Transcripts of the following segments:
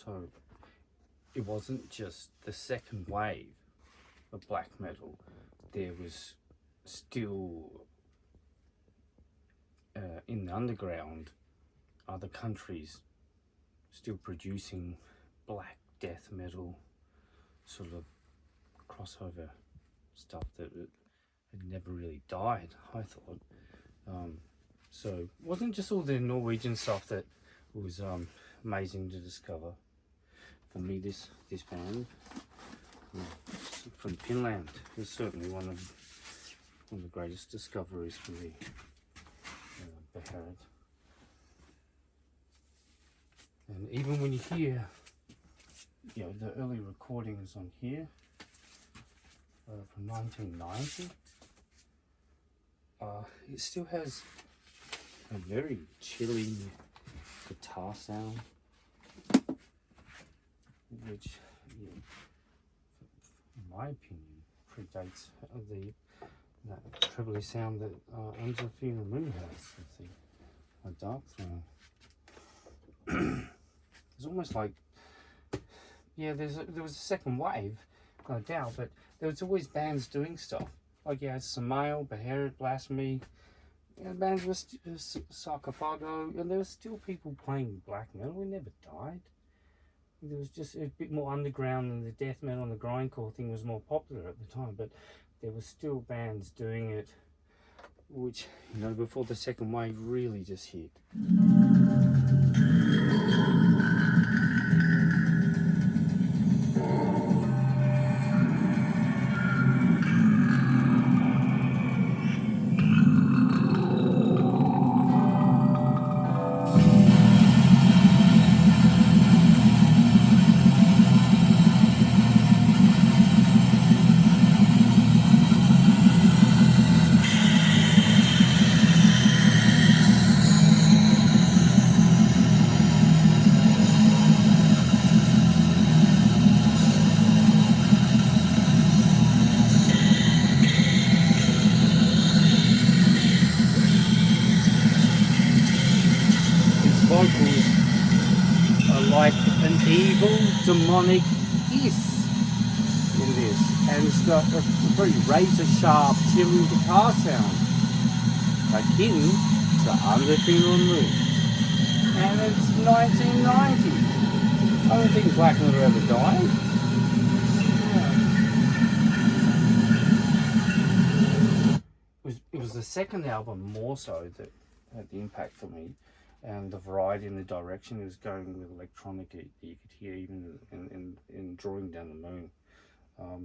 So it wasn't just the second wave of black metal. There was still in the underground other countries still producing black death metal sort of crossover stuff that had never really died, I thought. So it wasn't just all the Norwegian stuff that was amazing to discover. For me, this band from Finland is certainly one of the greatest discoveries for me. Beherit. And even when you hear, the early recordings on here from 1990, it still has a very chilly guitar sound, which, in my opinion, predates that trebly sound that Angel Fear the Moon has with the Dark Throne. It's almost like, there was a second wave, no doubt, but there was always bands doing stuff. Like you had Samael, Beherit, Blasphemy, bands with Sarcophago, and there were still people playing black metal. We never died. There was just a bit more underground, and the death metal and the grindcore thing was more popular at the time, but there were still bands doing it, which, before the second wave really just hit. Vocals are like an evil demonic hiss in this, and it's got a very razor sharp chilling guitar sound akin to Under Fear the Moon. And it's 1990. I don't think black metal ever died. It was the second album more so that had the impact for me. And the variety and the direction it was going with electronic, you could hear even in Drawing Down the Moon.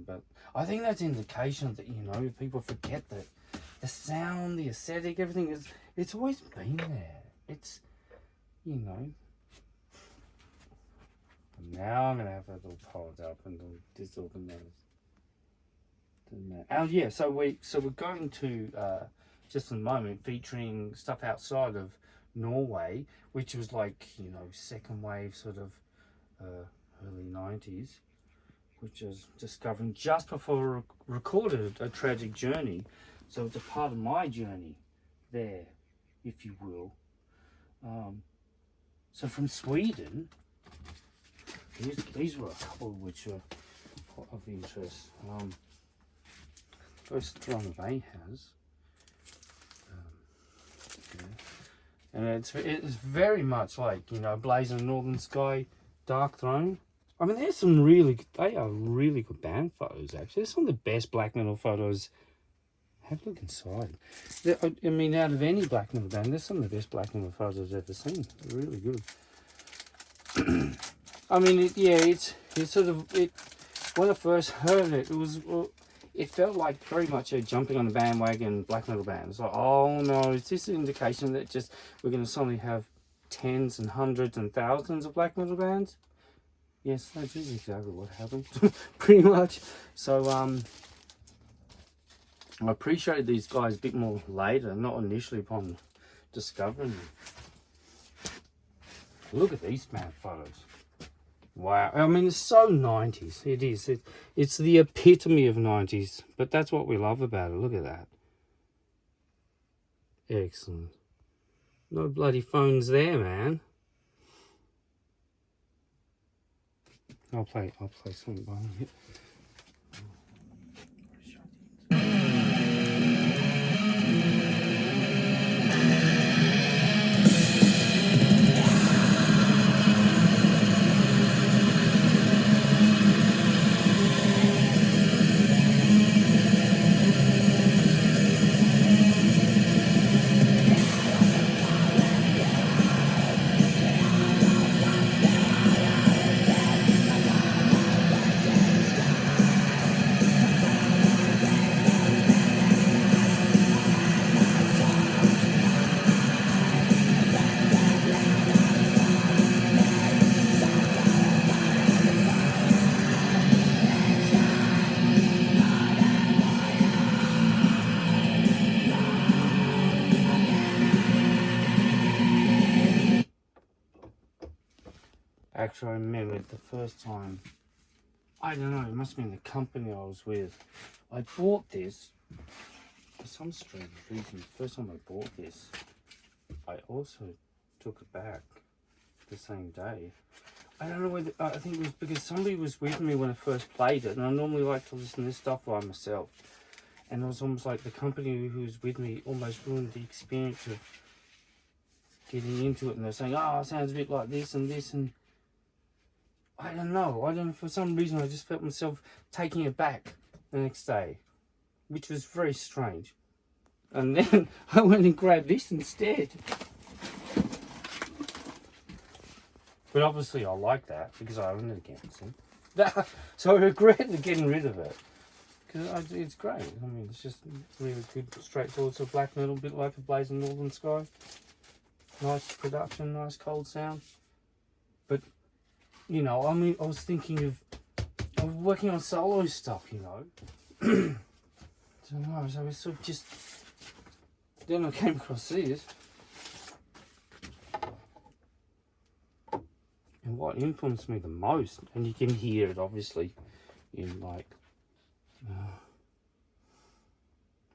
But I think that's indication that, people forget that the sound, the aesthetic, everything it's always been there. It's, And now I'm going to have it all piled up and all disorganized. Oh yeah, so we're going to, just in a moment, featuring stuff outside of Norway, which was like, second wave sort of early 90s, which was discovering just before I recorded A Tragic Journey. So it's a part of my journey there, if you will. So from Sweden, these were a couple which are of interest. First one they has. And it's very much like, Blazing Northern Sky, Dark Throne. I mean, they are really good band photos, actually. They're some of the best black metal photos. Have a look inside. I mean, out of any black metal band, they're some of the best black metal photos I've ever seen. They're really good. I mean, it's sort of, when I first heard it, it felt like very much a jumping on the bandwagon black metal band. It's like, oh no, is this an indication that just we're going to suddenly have tens and hundreds and thousands of black metal bands? Yes, that is exactly what happened, pretty much. So I appreciated these guys a bit more later, not initially upon discovering them. Look at these band photos. Wow, I mean, it's so 90s. It is. It's the epitome of 90s. But that's what we love about it. Look at that. Excellent. No bloody phones there, man. I'll play something behind it. Actually, I remember the first time, I don't know, it must have been the company I was with. I bought this for some strange reason. The first time I bought this, I also took it back the same day. I don't know whether, I think it was because somebody was with me when I first played it, and I normally like to listen to this stuff by myself. And it was almost like the company who was with me almost ruined the experience of getting into it, and they're saying, oh, it sounds a bit like this and this, and I don't know, for some reason I just felt myself taking it back the next day, which was very strange. And then I went and grabbed this instead. But obviously I like that because I own it again, see? So I regret getting rid of it. Because it's great. I mean, it's just really good, straightforward sort of black metal, a bit like a Blazing Northern Sky. Nice production, nice cold sound. But, you know, I mean, I was thinking of working on solo stuff, you know. So no, so it's sort of just, then I came across this. And what influenced me the most, and you can hear it obviously in like,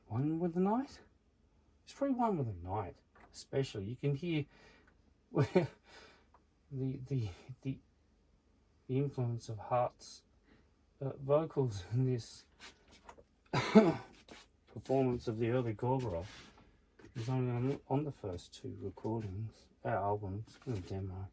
One with the Night? It's probably One with the Night, especially. You can hear where the influence of Hart's vocals in this performance of the early Gorgoroth is only on the first two recordings, albums, and a demo.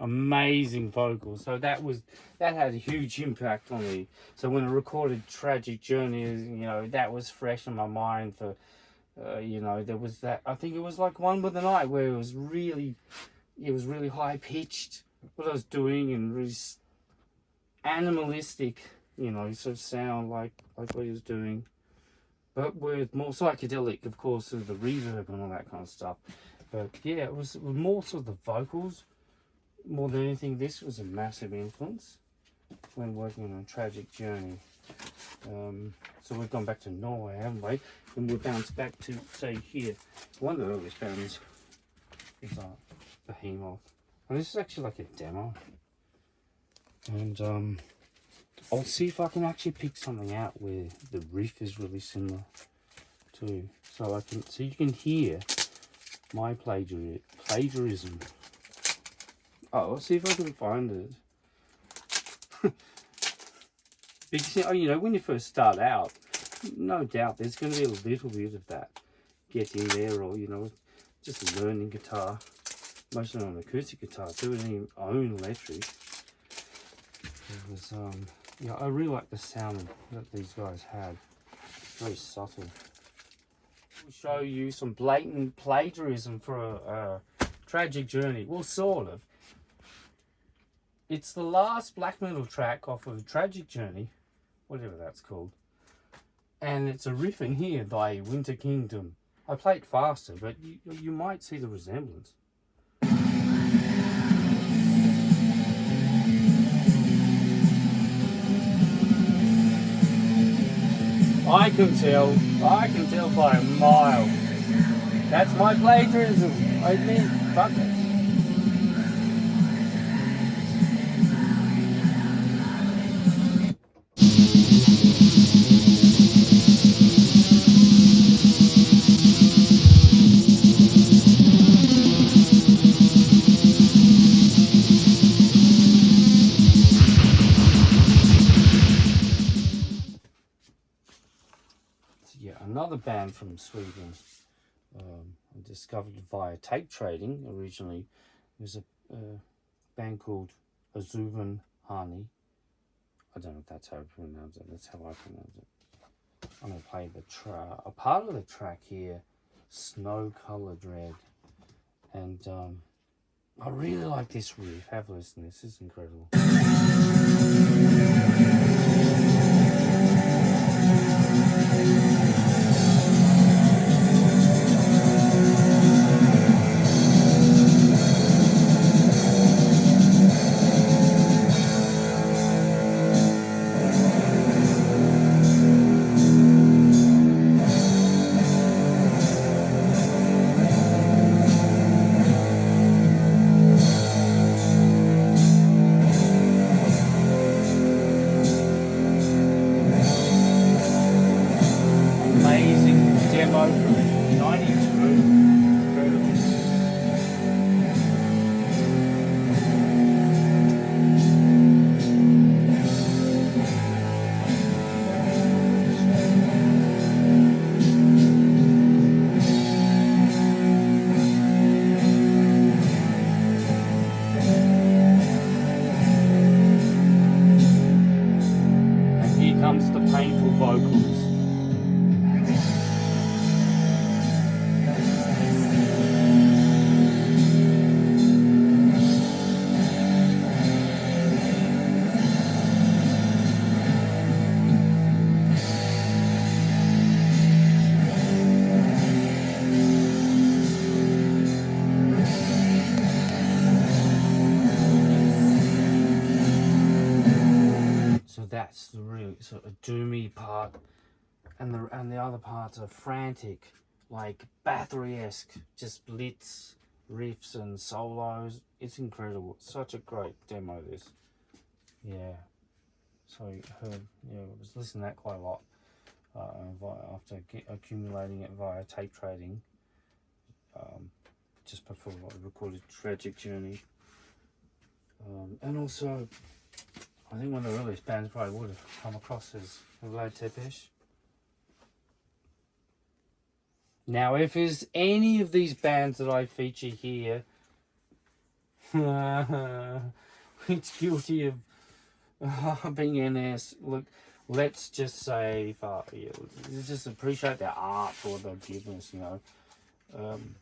Amazing vocals. So that had a huge impact on me. So when I recorded Tragic Journey, you know, that was fresh in my mind for, you know, there was that, I think it was like One with the Night where it was really high pitched what I was doing and really animalistic, you know, sort of sound like what he was doing, but with more psychedelic, of course, of the reverb and all that kind of stuff. But yeah, it was more sort of the vocals. More than anything, this was a massive influence when working on Tragic Journey. So we've gone back to Norway, haven't we? And we'll bounce back to, say, here. One of the earliest bands is Behemoth. And this is actually like a demo. And I'll see if I can actually pick something out where the riff is really similar too. So you can hear my plagiarism. Oh, I'll see if I can find it. Because, you know, when you first start out, no doubt there's going to be a little bit of that getting there, or, you know, just learning guitar. Mostly on acoustic guitar too, and even own electric. It was, Yeah, I really like the sound that these guys had. It's very subtle. We'll show you some blatant plagiarism for a tragic journey. Well, sort of. It's the last black metal track off of Tragic Journey, whatever that's called. And it's a riff in here by Winter Kingdom. I play it faster, but you might see the resemblance. I can tell by a mile. That's my plagiarism. I admit, fuck it. Yeah, another band from Sweden. I discovered via tape trading originally. There's a band called Azuven Hani. I don't know if that's how I pronounce it. That's how I pronounce it. I'm going to play a part of the track here, Snow Colored Red. And I really like this riff. Have a listen. This is incredible. That's the really sort of doomy part, and the other parts are frantic, like Bathory-esque, just blitz riffs and solos. It's incredible. It's such a great demo. This, yeah. So I was listening to that quite a lot after accumulating it via tape trading. Just before I recorded Tragic Journey, and also. I think one of the earliest bands probably would have come across as Vlad Tepes. Now, if there's any of these bands that I feature here, it's guilty of being NS, look, let's just say, just appreciate their art for their goodness,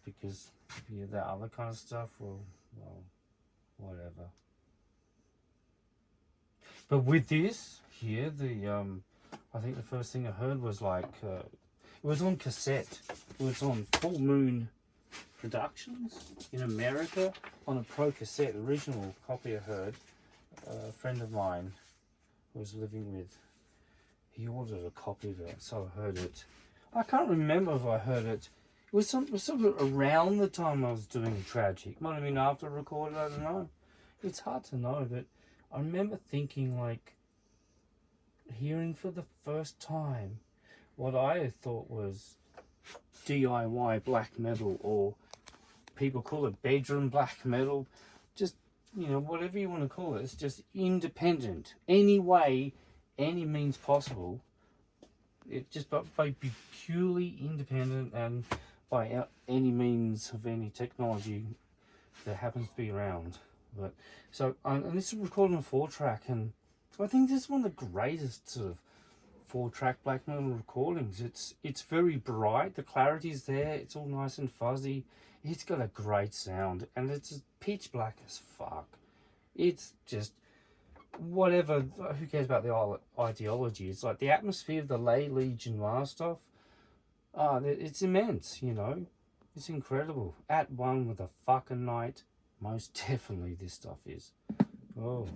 because that other kind of stuff, well, whatever. But with this here, I think the first thing I heard was like, it was on cassette. It was on Full Moon Productions in America on a Pro cassette, original copy I heard. A friend of mine who I was living with, he ordered a copy of it, so I heard it. I can't remember if I heard it. It was sort of around the time I was doing Tragic. Might have been after I recorded, I don't know. It's hard to know, but I remember thinking, like, hearing for the first time what I thought was DIY black metal, or people call it bedroom black metal, just, whatever you want to call it. It's just independent, any way, any means possible. It just by be purely independent and by any means of any technology that happens to be around. But so, and this is recorded on a 4-track, and I think this is one of the greatest sort of 4-track black metal recordings. It's very bright, the clarity's there, it's all nice and fuzzy. It's got a great sound, and it's pitch black as fuck. It's just whatever. Who cares about the ideology? It's like the atmosphere of the Lay Legion last stuff. It's immense, you know. It's incredible. At one with a fucking night. Most definitely this stuff is. Oh.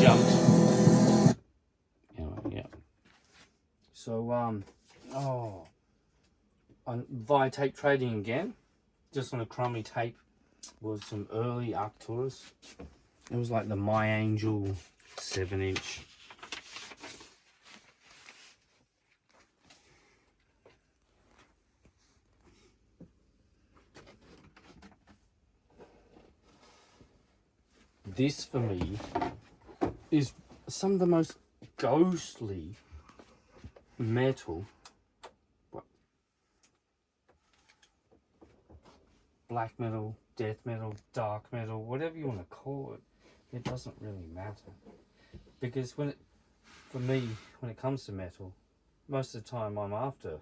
Jumped. Yeah. So on via tape trading again, just on a crummy tape, was some early Arcturus. It was like the My Angel 7-inch. This for me is some of the most ghostly metal, black metal, death metal, dark metal, whatever you want to call it. It doesn't really matter, because for me, when it comes to metal, most of the time I'm after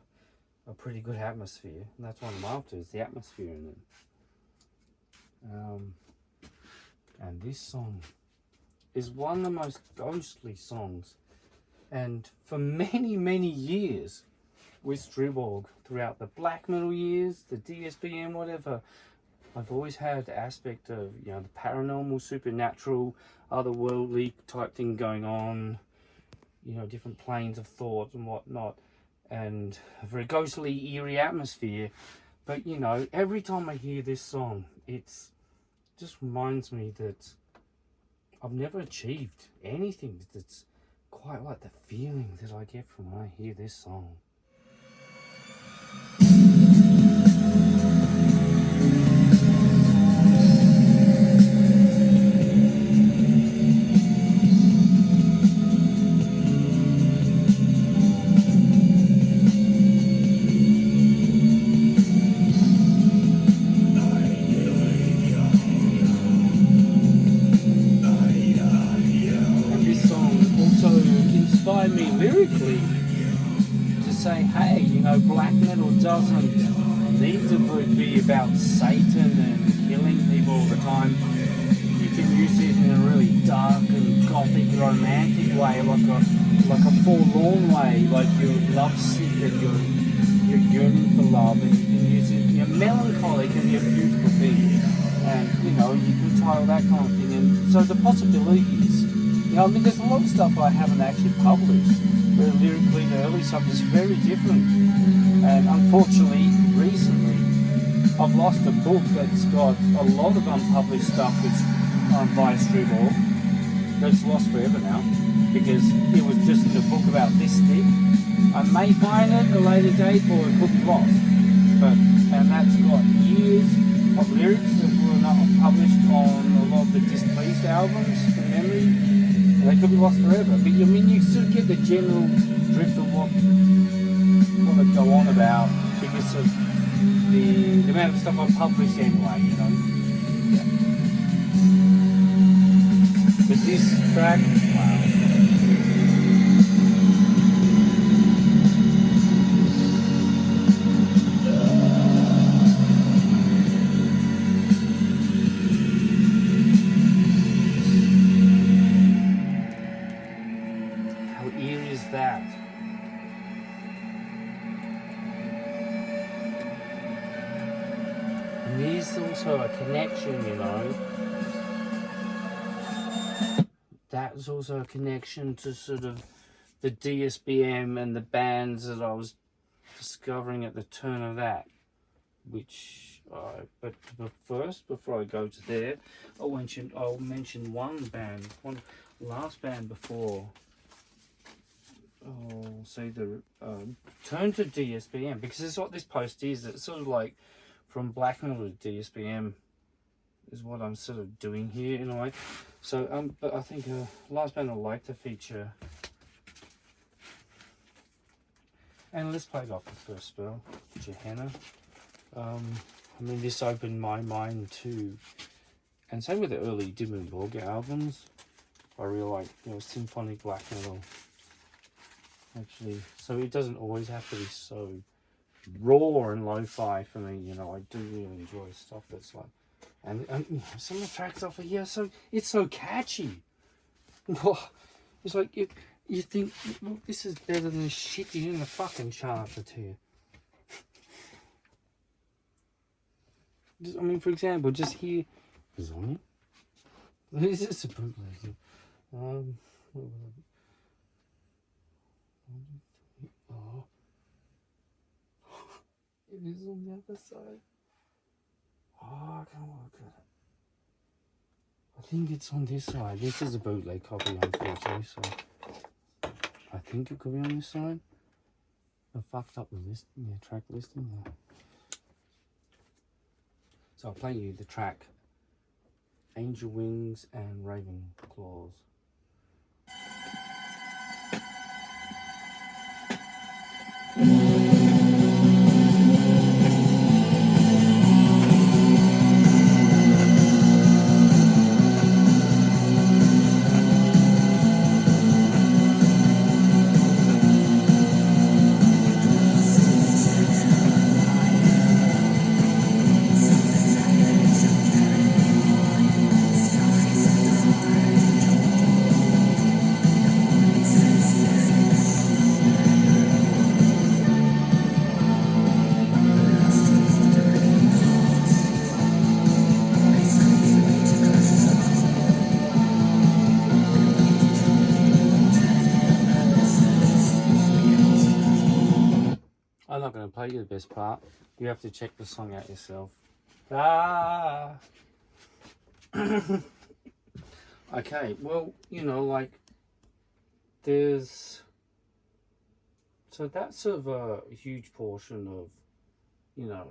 a pretty good atmosphere, and that's what I'm after, is the atmosphere in it. And this song is one of the most ghostly songs, and for many, many years with Striborg, throughout the black metal years, the DSBM, whatever, I've always had the aspect of, you know, the paranormal, supernatural, otherworldly type thing going on, you know, different planes of thought and whatnot, and a very ghostly, eerie atmosphere. But, you know, every time I hear this song, it's just reminds me that I've never achieved anything that's quite like the feeling that I get from when I hear this song. Inspired me lyrically to say, hey, you know, black metal doesn't need to be about Satan and killing people all the time. You can use it in a really dark and gothic, romantic way, like a forlorn way, like you're lovesick and you're yearning for love, and you can use it. You're melancholic and you're beautiful thing, and you know, you can title that kind of thing. And so the possibilities. You know, I mean, there's a lot of stuff I haven't actually published, where lyrically the early stuff is very different. And unfortunately, recently, I've lost a book that's got a lot of unpublished stuff that's via Striborg, that's lost forever now, because it was just a book about this thick. I may find it at a later date, or it could be lost. And that's got years of lyrics that were not published on a lot of the Displeased albums from memory. They could be lost forever, but I mean, you sort of get the general drift of what I go on about because of the amount of stuff I've published anyway, you know. Yeah. But this track, wow. That is also a connection, you know. That's also a connection to sort of the DSBM and the bands that I was discovering at the turn of that. Which, but first, before I go to there, I'll mention one band, one last band before. I'll say the turn to DSBM, because it's what this post is. It's sort of like from black metal to DSBM is what I'm sort of doing here in a way. So but I think last band I'd like to feature, and let's play it off the first spell, Johanna. I mean, this opened my mind too, and same with the early Dimmu Borgir albums. I really like, you know, symphonic black metal. Actually, so it doesn't always have to be so raw and lo-fi for me. You know, I do really enjoy stuff that's like, and you know, some of the tracks off of here, so it's so catchy. It's like you think, look, this is better than the shit you in the fucking chart, I tell you. I mean, for example, just here, Zombie. This is a bootleg. Oh, it is on the other side. Oh, I can't work at it. I think it's on this side. This is a bootleg copy, unfortunately, so I think it could be on this side. I fucked up the list, track listing. So I'll play you the track Angel Wings and Raven Claws. I'm not going to play you the best part. You have to check the song out yourself. Okay, well, you know, like, there's... So that's sort of a huge portion of, you know,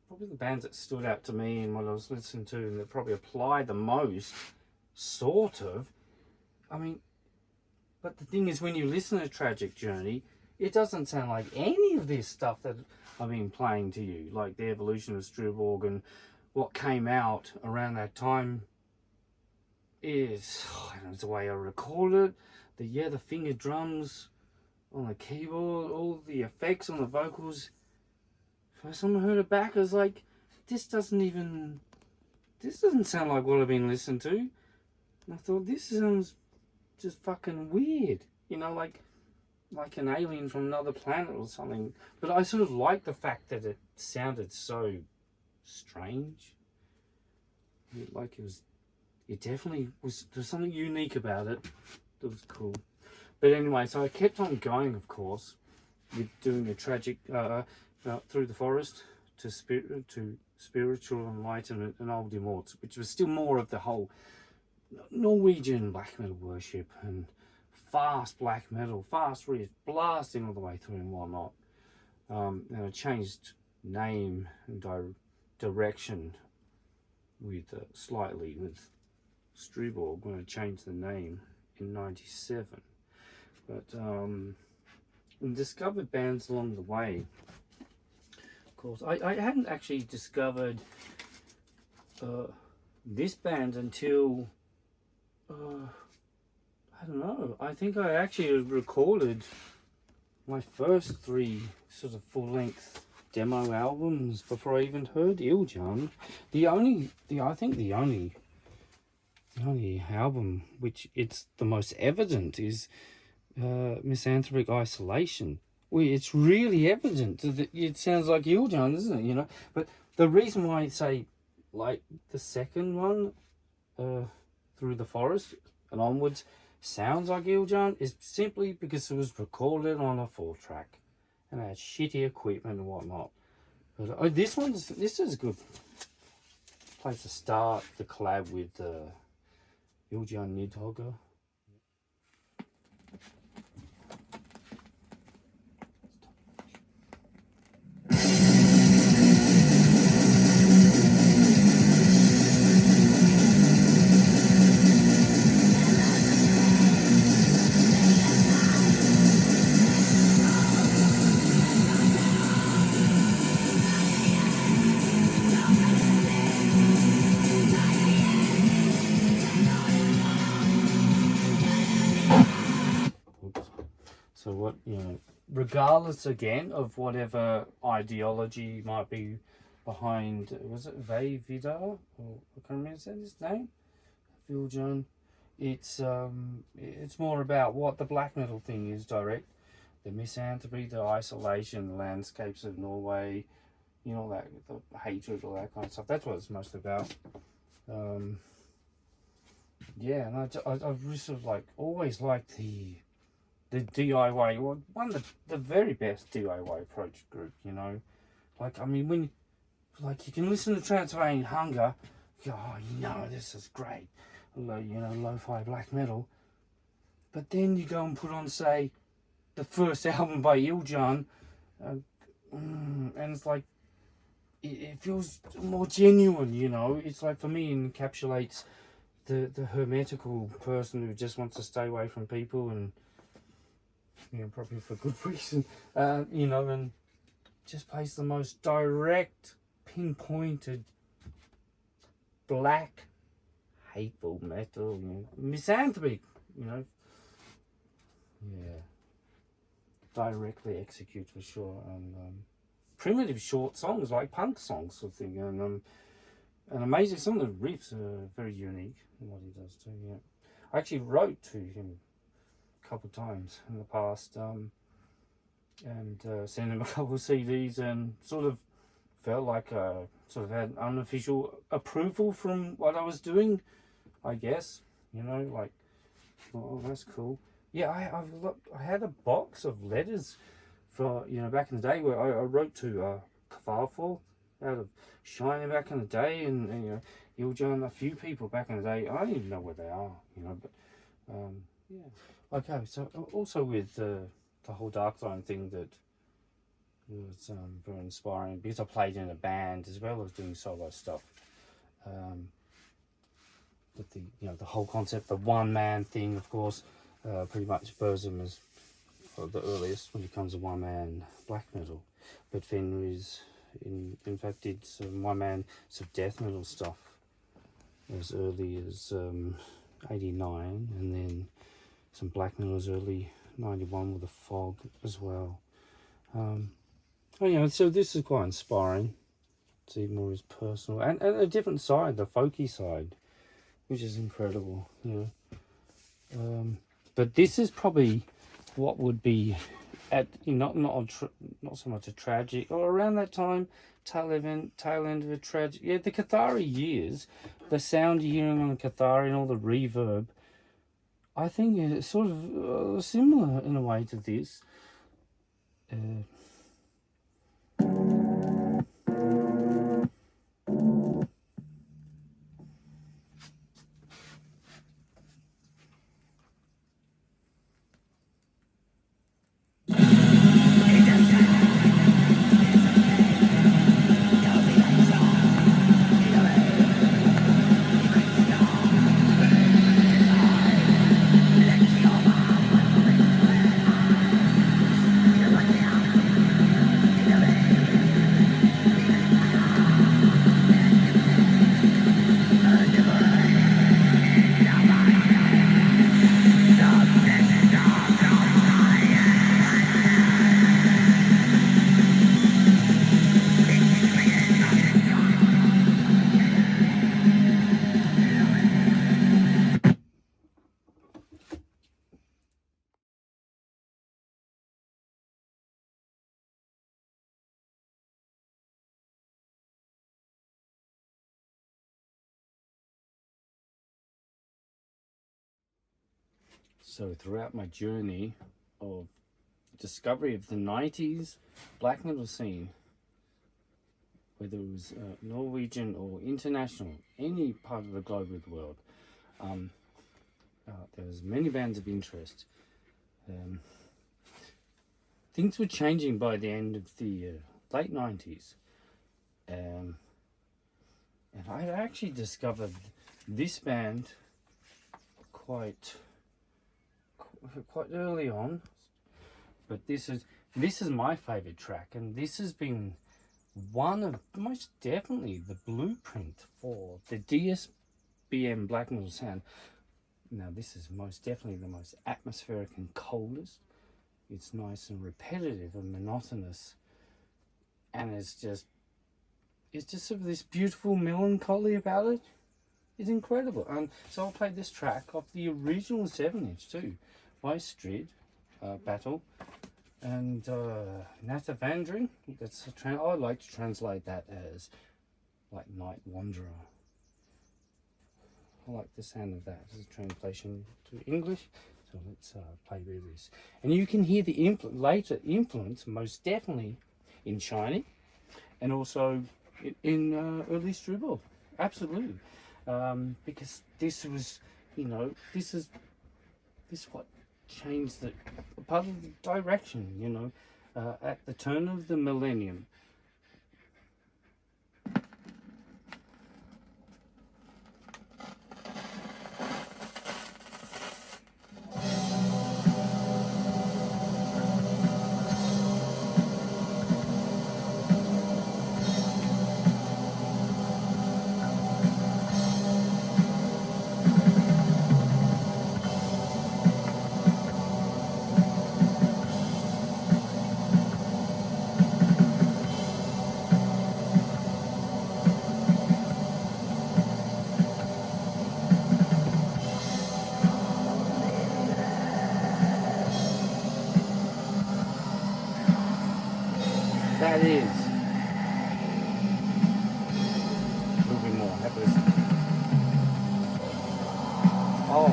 probably the bands that stood out to me and what I was listening to and that probably apply the most, sort of. I mean, but the thing is, when you listen to Tragic Journey, it doesn't sound like any of this stuff that I've been playing to you, like the evolution of Striborg and what came out around that time is, I don't know, it's the way I record it, the finger drums on the keyboard, all the effects on the vocals. First time I heard it back, I was like, this doesn't sound like what I've been listening to. And I thought, this sounds just fucking weird, you know, like an alien from another planet or something. But I sort of like the fact that it sounded so strange. Like it definitely was, there's something unique about it that was cool. But anyway, so I kept on going, of course, with doing a tragic, through the forest to spiritual enlightenment and old immorts, which was still more of the whole Norwegian black metal worship and fast black metal, fast riff, blasting all the way through and whatnot. And I changed name and direction with slightly with Striborg when I changed the name in '97. But and discovered bands along the way. Of course, I hadn't actually discovered this band until I don't know. I think I actually recorded my first 3 sort of full-length demo albums before I even heard Iljan. The only album which it's the most evident is Misanthropy Isolation. it's really evident that it sounds like Iljan, isn't it? You know, but the reason why I say like the second one, through the forest and onwards, sounds like Iljan is simply because it was recorded on a 4-track and had shitty equipment and whatnot. But this is a good place to start the collab with Iljan Nidhogger. So what, you know, regardless again of whatever ideology might be behind, was it Vidar? Or I can't remember his name. Iljan. It's more about what the black metal thing is direct. The misanthropy, the isolation, the landscapes of Norway, you know, that the hatred, all that kind of stuff. That's what it's mostly about. Yeah, and I've really sort of like always liked the DIY, one of the very best DIY approach group, you know. Like, I mean, when, like, you can listen to Transylvanian Hunger, you go, oh, you know, this is great, you know, lo-fi black metal. But then you go and put on, say, the first album by Iljan, and it's like, it feels more genuine, you know. It's like, for me, it encapsulates the hermetical person who just wants to stay away from people, and you know, probably for good reason, you know, and just plays the most direct, pinpointed, black, hateful metal, you know, misanthropy, you know, yeah, directly execute for sure, and primitive short songs like punk songs sort of thing, and amazing. Some of the riffs are very unique in what he does too. Yeah, I actually wrote to him couple of times in the past, and sent him a couple of CDs, and sort of felt like sort of had unofficial approval from what I was doing, I guess, you know, like, oh, that's cool. Yeah, I had a box of letters for, you know, back in the day where I wrote to Kvarfall out of China back in the day, and you know, Iljan, a few people back in the day. I don't even know where they are, you know, but yeah. Okay, so also with the whole Darkthrone thing, that was very inspiring because I played in a band as well as doing solo stuff. But the whole concept, the one-man thing, of course, pretty much Burzum is the earliest when it comes to one-man black metal. But Fenris, in fact, did some one-man sort of death metal stuff as early as 89, and then some black metal as early 91 with the Fog as well. So this is quite inspiring. See more his personal and a different side, the folky side, which is incredible, you know. But this is probably what would be at, you know, not so much a tragic, or around that time, tail end of a tragic. Yeah, the Cathari years, the sound you're hearing on the Cathari and all the reverb, I think it's sort of similar in a way to this. So throughout my journey of discovery of the 90s black metal scene, whether it was Norwegian or international, any part of the globe of the world, there was many bands of interest. Things were changing by the end of the late 90s. And I actually discovered this band quite early on. But this is my favorite track, and this has been one of most definitely the blueprint for the DSBM black metal sound. Now this is most definitely the most atmospheric and coldest. It's nice and repetitive and monotonous, and it's just sort of this beautiful melancholy about it. It's incredible. And so I'll play this track off the original 7-inch too, by Strid Battle. And Natavandring, that's I like to translate that as like Night Wanderer. I like the sound of that as a translation to English. So let's play with this. And you can hear the later influence most definitely in Shiny, and also in early Striborg. Absolutely. Because this was, this what changed the part of the direction, at the turn of the millennium. That is. A little bit more. Have a listen. Oh,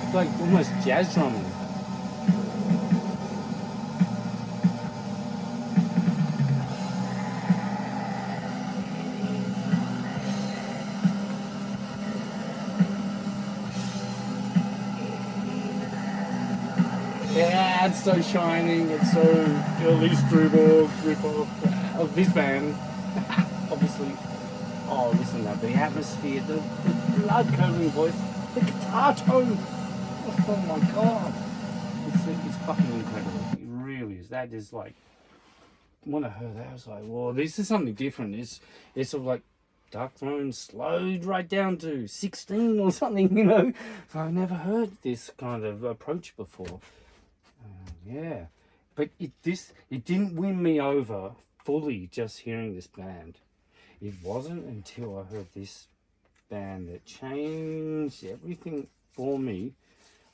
it's like almost jazz drumming. Yeah, it's so shining, it's so early Striborg rip-off of this band, obviously. Oh, listen to that, the atmosphere, the blood-curdling voice, the guitar tone. Oh my god. It's fucking incredible. It really is. That is like, when I heard that, I was like, whoa, this is something different. It's sort of like Dark Throne slowed right down to 16 or something, So I've never heard this kind of approach before. Yeah, but it didn't win me over fully just hearing this band. It wasn't until I heard this band that changed everything for me.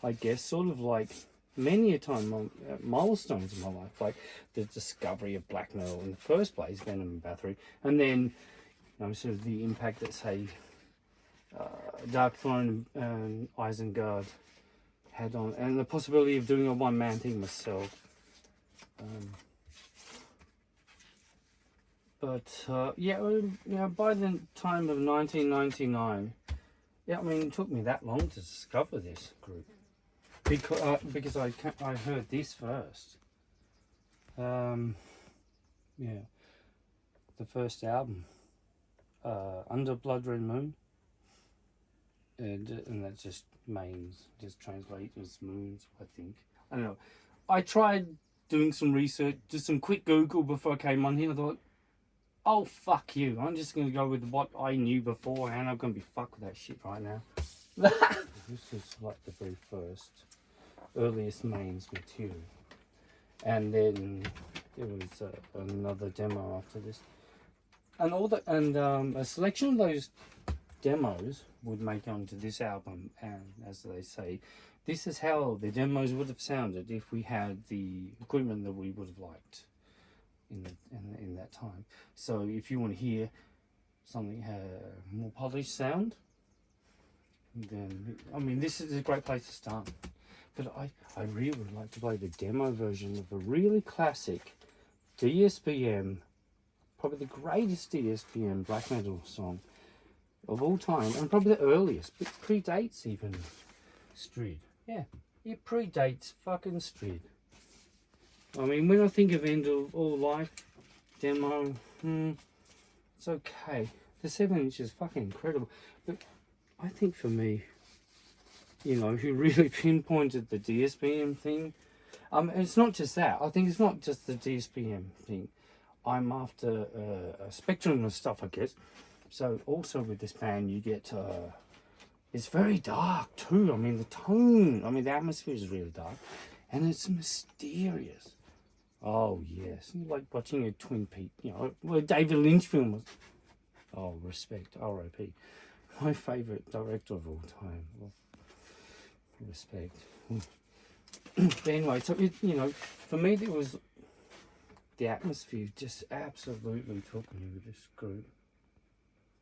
I guess sort of like many a time milestones in my life, like the discovery of black metal in the first place, Venom and Bathory, and then sort of the impact that say Dark Throne and Isengard had on, and the possibility of doing a one-man thing myself. By the time of 1999, it took me that long to discover this group because I heard this first. The first album, Under Blood Red Moon, and that just translates as moons, I think. I don't know. I tried doing some research, just some quick Google before I came on here. I thought, oh, fuck you. I'm just going to go with what I knew before, and I'm going to be fucked with that shit right now. This is like the very first, earliest mains material. And then there was another demo after this. And a selection of those demos would make onto this album, and as they say, this is how the demos would have sounded if we had the equipment that we would have liked in that time. So if you want to hear something more polished sound, then I mean this is a great place to start. But I really would like to play the demo version of a really classic DSBM, probably the greatest DSBM black metal song of all time, and probably the earliest, but predates even Strid. Yeah, it predates fucking Strid. I mean, when I think of End of All Life demo, it's okay. The 7-inch is fucking incredible, but I think for me, you know, who really pinpointed the DSBM thing, it's not just that. I think it's not just the DSBM thing. I'm after a spectrum of stuff, I guess. So also with this band, you get it's very dark too. I mean, the tone, I mean, the atmosphere is really dark, and it's mysterious. Oh yes, like watching a Twin Peaks, you know, well, David Lynch film was. Oh, respect, R.I.P. My favourite director of all time. Well, respect. But anyway, so it, you know, for me, it was the atmosphere just absolutely took me with this group.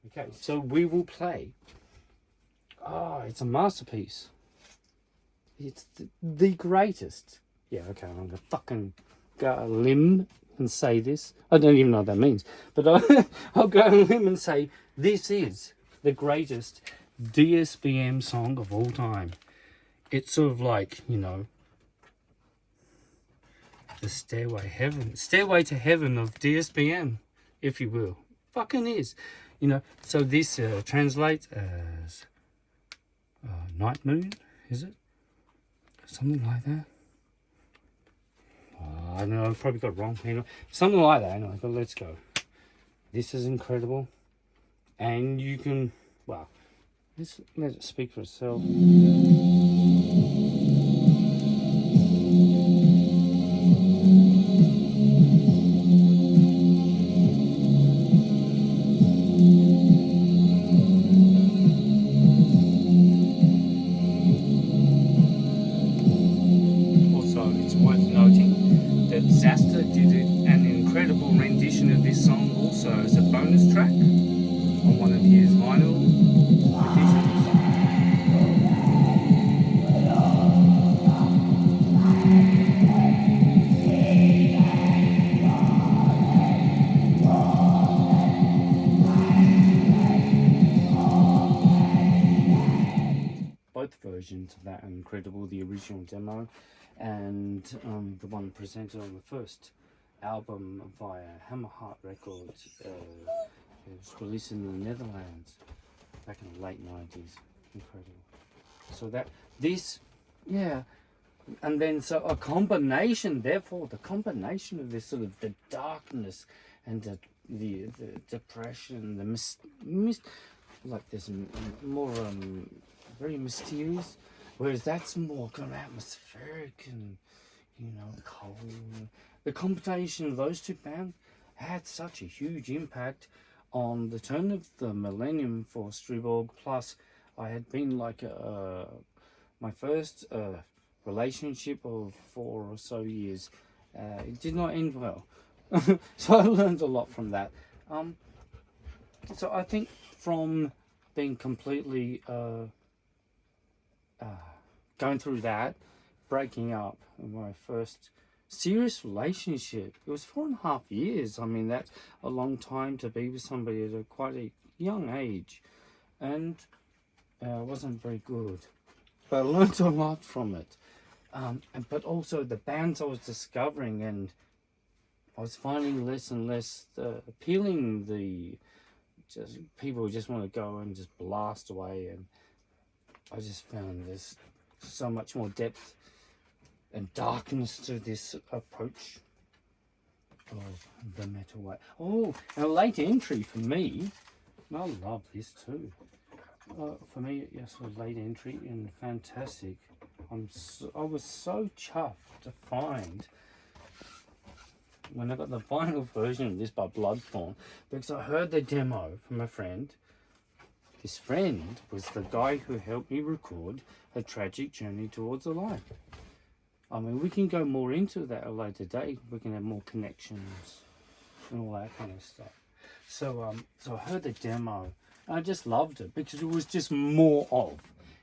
Okay, so we will play. Oh, it's a masterpiece. It's the greatest. Yeah, okay, I'm gonna fucking go a limb and say this. I don't even know what that means, but I'll go on a limb and say this is the greatest DSBM song of all time. It's sort of like, you know, the stairway to heaven of DSBM, if you will. Fucking is, you know. So this translates as night moon, is it? Something like that. I don't know, I've probably got it wrong. Anyway, something like that, anyway, but let's go. This is incredible. And you can, well, let's let it speak for itself. Also, it's worth noting that Zasta did an incredible rendition of this song also as a bonus track on one of his vinyl editions. Both versions of that are incredible, the original demo and the one presented on the first album via Hammerheart Records. It was released in the Netherlands back in the late 90s. Incredible. So yeah, and then so a combination, therefore the combination of this sort of the darkness and the depression, the like this more very mysterious, whereas that's more kind of atmospheric and, you know, cold. The combination of those two bands had such a huge impact on the turn of the millennium for Striborg. Plus, I had been like my first relationship of 4 or so years. It did not end well, so I learned a lot from that. So I think from being completely going through that, breaking up, my first serious relationship, it was 4.5 years. I mean, that's a long time to be with somebody at quite a young age, and it wasn't very good, but I learned a lot from it. But also the bands I was discovering, and I was finding less and less appealing. Just people just want to go and just blast away, and I just found there's so much more depth and darkness to this approach of the metal way. Oh, and a late entry for me. I love this too. For me, yes, a late entry and fantastic. I was so chuffed to find when I got the vinyl version of this by Bloodthorn, because I heard the demo from a friend. This friend was the guy who helped me record A Tragic Journey Towards a Light. I mean, we can go more into that at a later date. We can have more connections and all that kind of stuff. So so I heard the demo. I just loved it because it was just more of.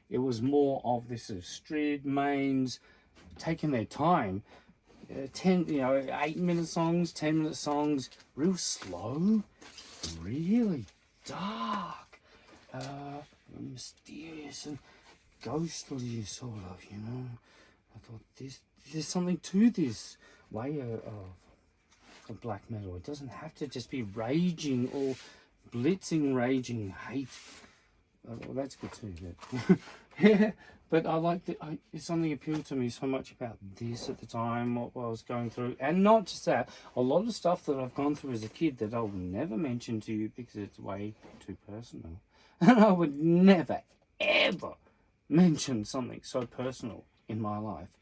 It was more of this Strid mains taking their time. 8-minute songs, 10-minute songs, real slow, really dark, mysterious and ghostly sort of, I thought there's something to this way of black metal. It doesn't have to just be raging or blitzing, raging hate. Well, that's good too. But yeah, but I liked it. Something appealed to me so much about this at the time, what I was going through, and not just that. A lot of stuff that I've gone through as a kid that I'll never mention to you because it's way too personal, and I would never ever mention something so personal in my life.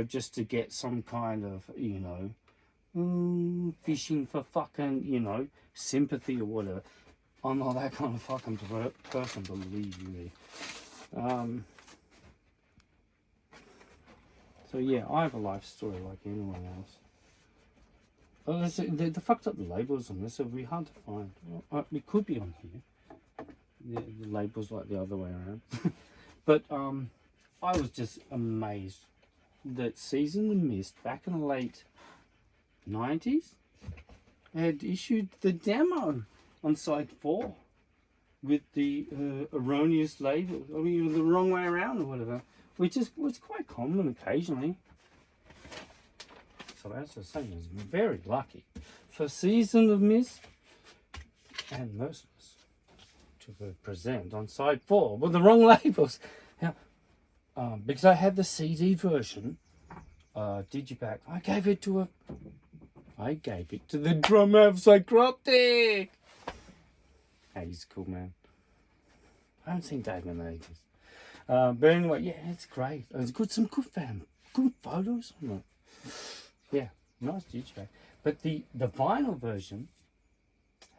Just to get some kind of fishing for fucking sympathy or whatever. I'm not that kind of fucking person, believe me. So yeah, I have a life story like anyone else. Oh, they fucked up the labels on this, so it'd be hard to find. Well, it could be on here. The labels like the other way around. But I was just amazed that Season of Mist back in the late 90s had issued the demo on side 4 with the erroneous label, the wrong way around or whatever, which was quite common occasionally. So as I was saying, I was very lucky for Season of Mist and Merciless to present on side 4 with the wrong labels. Now, because I had the CD version, digipack, I gave it to the drummer of Psychroptic. Hey, he's a cool man. I haven't seen Dave in ages. But anyway, yeah, it's great. It's some good photos on it. Yeah, nice digipack. But the vinyl version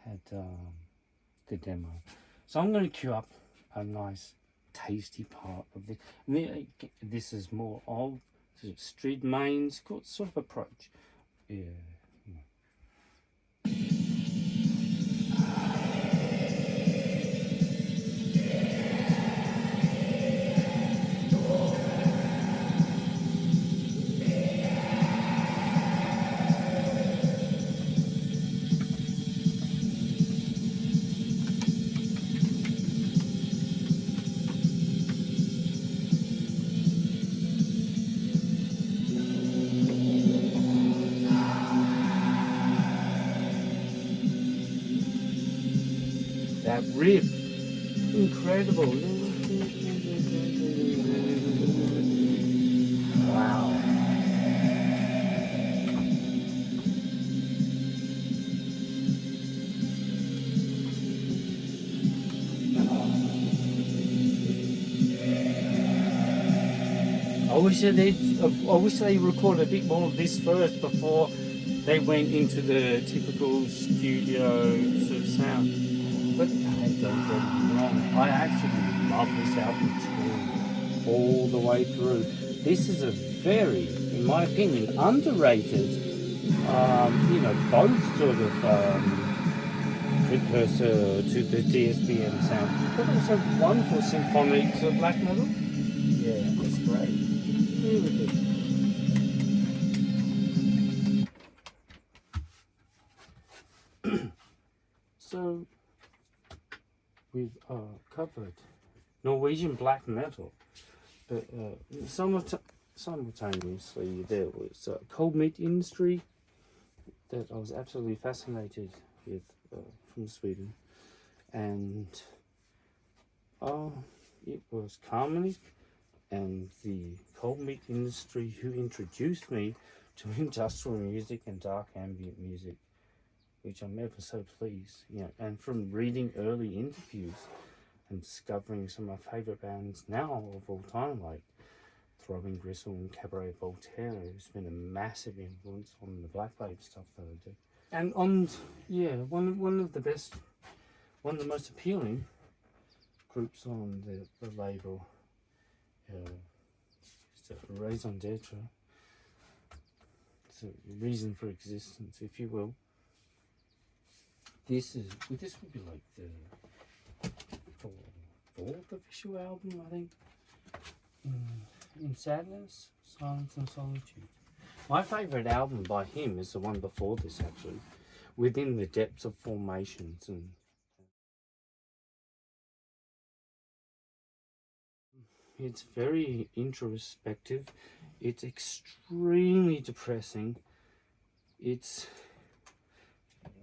had the demo. So I'm going to queue up a nice, tasty part of this. And this is more of Strid mains sort of approach. Yeah. That riff, incredible. Wow. I wish they recorded a bit more of this first before they went into the typical studio sort of sound. But don't get me wrong, I actually love this album too, all the way through. This is a very, in my opinion, underrated, both sort of precursor to the DSBM sound, but also wonderful symphonic sort of black metal. Yeah, it's great. Really good. So we've covered Norwegian black metal, but simultaneously there was cold meat industry that I was absolutely fascinated with from Sweden, and it was Carmony and the cold meat industry who introduced me to industrial music and dark ambient music, which I'm ever so pleased, and from reading early interviews and discovering some of my favourite bands now of all time, like Throbbing Gristle and Cabaret Voltaire, who's been a massive influence on the Black Wave stuff that I do. And one of the most appealing groups on the label, it's a raison d'etre. It's a reason for existence, if you will. this would be like the fourth official album, I think. In Sadness, Silence and Solitude. My favourite album by him is the one before this, actually, Within the Depths of Formations. And it's very introspective. It's extremely depressing. It's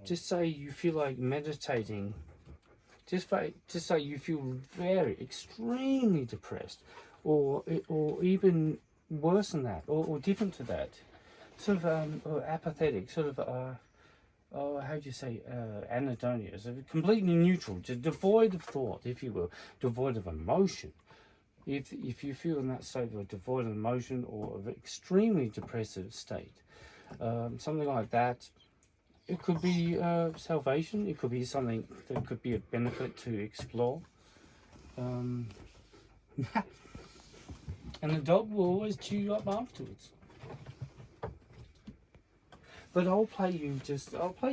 just say you feel like meditating. Just say you feel very extremely depressed, or even worse than that, or different to that, sort of or apathetic, sort of how do you say, anhedonia, so completely neutral, just devoid of thought, if you will, devoid of emotion. If you feel in that state of devoid of emotion or of extremely depressive state, something like that, it could be salvation. It could be something that could be a benefit to explore. And the dog will always chew you up afterwards. But I'll play you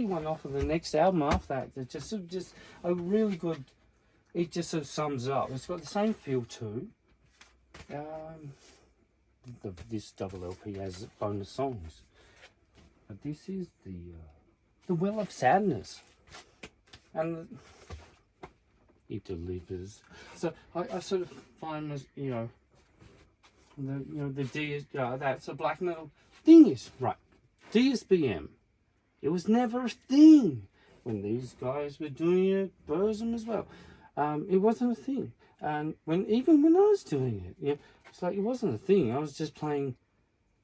one off of the next album after that. It's just a really good. It just sort of sums up. It's got the same feel too. This double LP has bonus songs, but this is the Well of Sadness, and it delivers. So I sort of find as that's a black metal thing is right. DSBM, it was never a thing when these guys were doing it. Burzum as well. It wasn't a thing. And even when I was doing it, it's like it wasn't a thing. I was just playing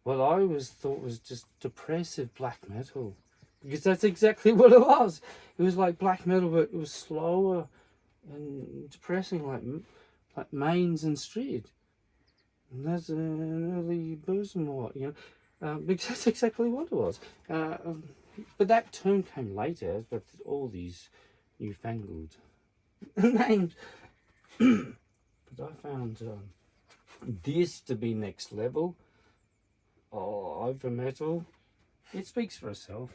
what I always thought was just depressive black metal, because that's exactly what it was. It was like black metal, but it was slower and depressing, like Mains and Street. And that's an early Burzum what, because that's exactly what it was. But that term came later, but all these newfangled names. But I found this to be next level. Over metal. It speaks for itself.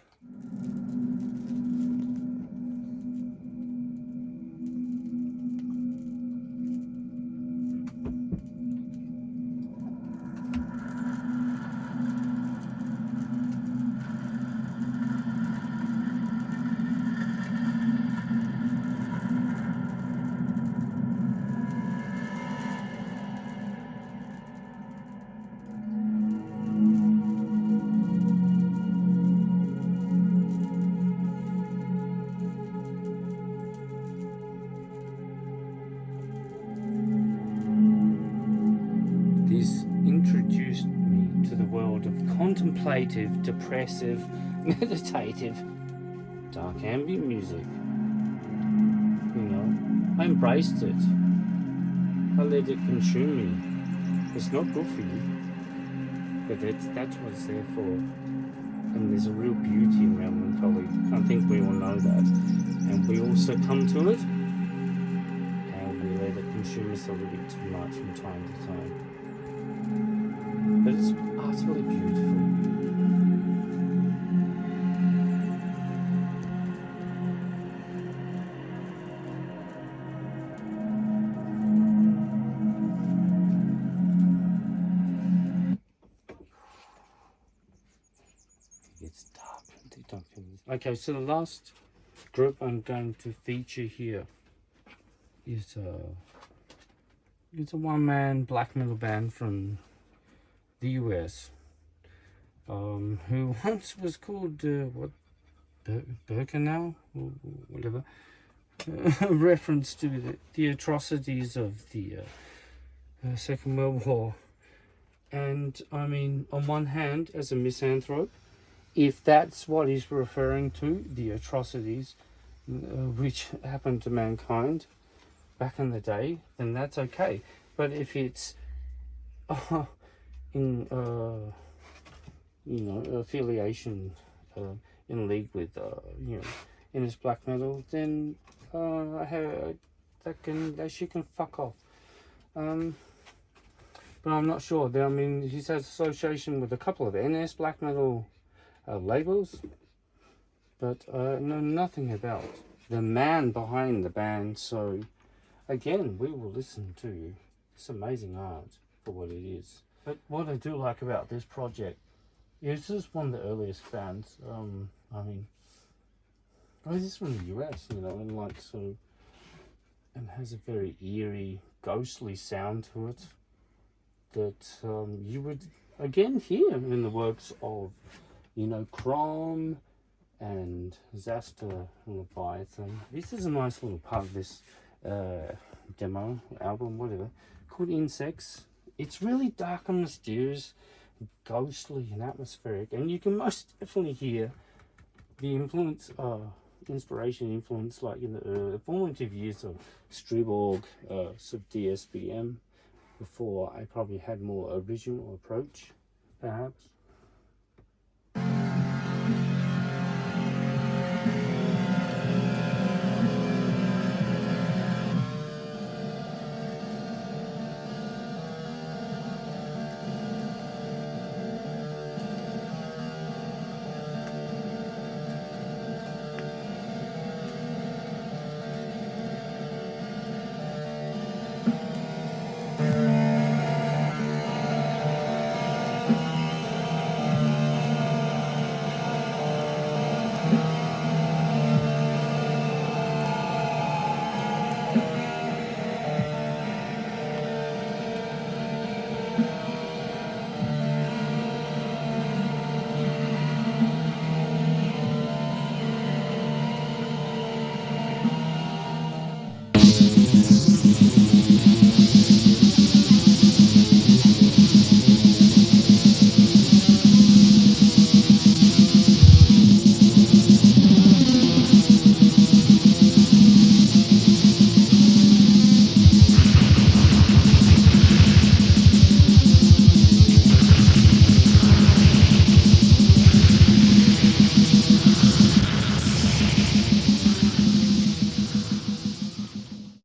Introduced me to the world of contemplative, depressive, meditative, dark ambient music. I embraced it. I let it consume me. It's not good for you, but that's what it's there for. And there's a real beauty in melancholy. I think we all know that, and we all succumb to it, and we let it consume us a little bit too much from time to time. But it's utterly beautiful. It's dark. Okay, so the last group I'm going to feature here is it's a one-man black metal band from the US, who once was called Birkenau or whatever, a reference to the atrocities of the Second World War. And I mean, on one hand, as a misanthrope, if that's what he's referring to, the atrocities which happened to mankind back in the day, then that's okay. But if it's in affiliation in league with in his black metal, then she can fuck off. But I'm not sure. I mean, he has association with a couple of NS black metal labels, but know nothing about the man behind the band. So again, we will listen to this amazing art for what it is. But what I do like about this project is this is one of the earliest bands. I mean, this is from the US, you know, and like sort of, and has a very eerie, ghostly sound to it that you would again hear in the works of, you know, Crom and Zasta Leviathan. This is a nice little part of this demo album, whatever, called Insects. It's really dark and mysterious, ghostly and atmospheric, and you can most definitely hear the influence, influence, like in the formative years of Striborg, sort of DSBM, before I probably had more original approach, perhaps.